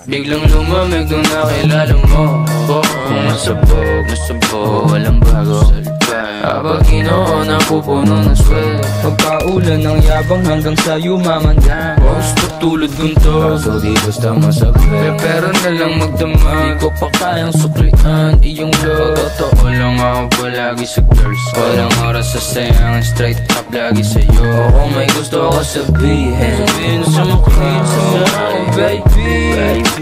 Biglang lumamig nung nakilala mo. Kung masabog, walang bago. Habang ginoo na pupuno ng swel. Pagpaulan ng yabang hanggang sa'yo mamandang. Gusto tulad gunto, kaso di basta masakit. pero na lang magdama. Di ko pa kayang suklian iyong love. Totoo lang ako palagi sa girls. Walang oras sa sayangan, straight up lagi sa'yo. O kung may gusto ka sabihin sa mukha sa akin, baby.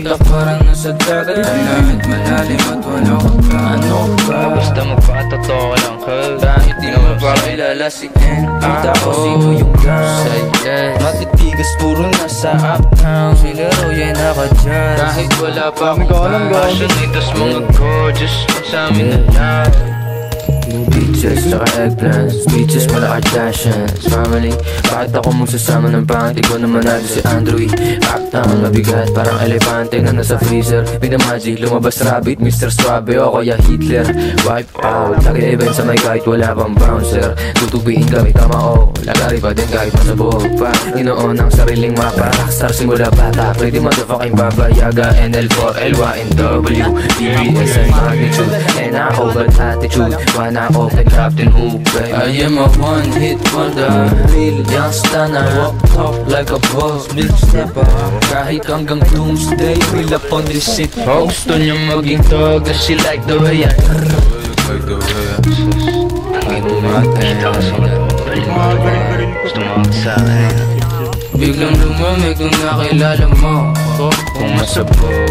Puta parang nasa dagat na lahit malalim at wala ka pa. Ano ba? Basta magpatotoo lang ka. Kahit di mo mapakilala si N. Kita ko sino yung silent. Matitigas puro nasa uptown. Sila raw yan naka dyan. Kahit wala pa akong passionate, mga gorgeous sa amin na lang. Peaches, tsaka eggplants, speeches, mala Kardashians, family. Bakit ako magsasama ng pangit? Ikaw naman natin si Andrew. Uptown, mabigat, parang elepante na nasa freezer. Pinamagic, lumabas rabbit, Mr. Suave o kaya Hitler. Wipe out, lagi event sa may kahit wala pang bouncer. Tutubiin kami kamao, lagari pa din kahit masabuhog pa. Inoon ang sariling mapa, rockstar simula bata. Pretty motherfucking Baba Yaga, NL4LYNW, DBS and magnitude, and I over attitude. Wanna open Captain Hoop, I am a one-hit wonder, real youngster na walk talk like a boss, big stepper. Kahit hanggang doomsday, feel up on this shit. Gusto niya maging tog, cause she like the way I biglang lumamig nung nakilala mo. Kung masabog,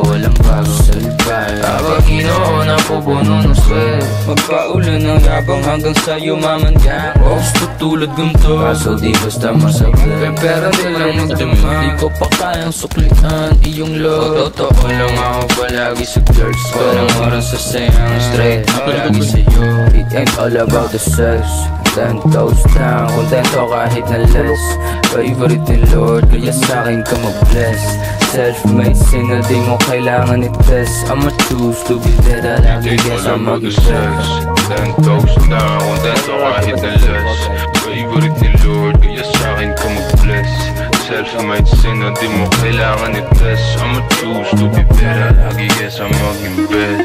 walang bago sa libay. Habang ginoo na pupuno ng swel. Magpaulan ng yabang hanggang sa'yo mamandang. Gusto tulad gunto, kaso di basta masakit. pero di lang magdama. Di ko pa kayang suklian iyong love. Totoo lang ako palagi sa girls. Walang oras sa sayangan, straight up lagi sa'yo. It ain't all about the sex, 10 toes down, kontento kahit na less. Favorite ni Lord, kaya sa'kin ka mag-bless. Self-made single, di mo kailangan i-test. I'ma choose to be better, lagi guess I'm mag-sex. 10 toes down, kontento kahit na less. Favorite ni Lord, kaya sa'kin ka mag-bless. Self-made single, di mo kailangan i-test. I'ma choose to be better, lagi guess I'm mag-invest.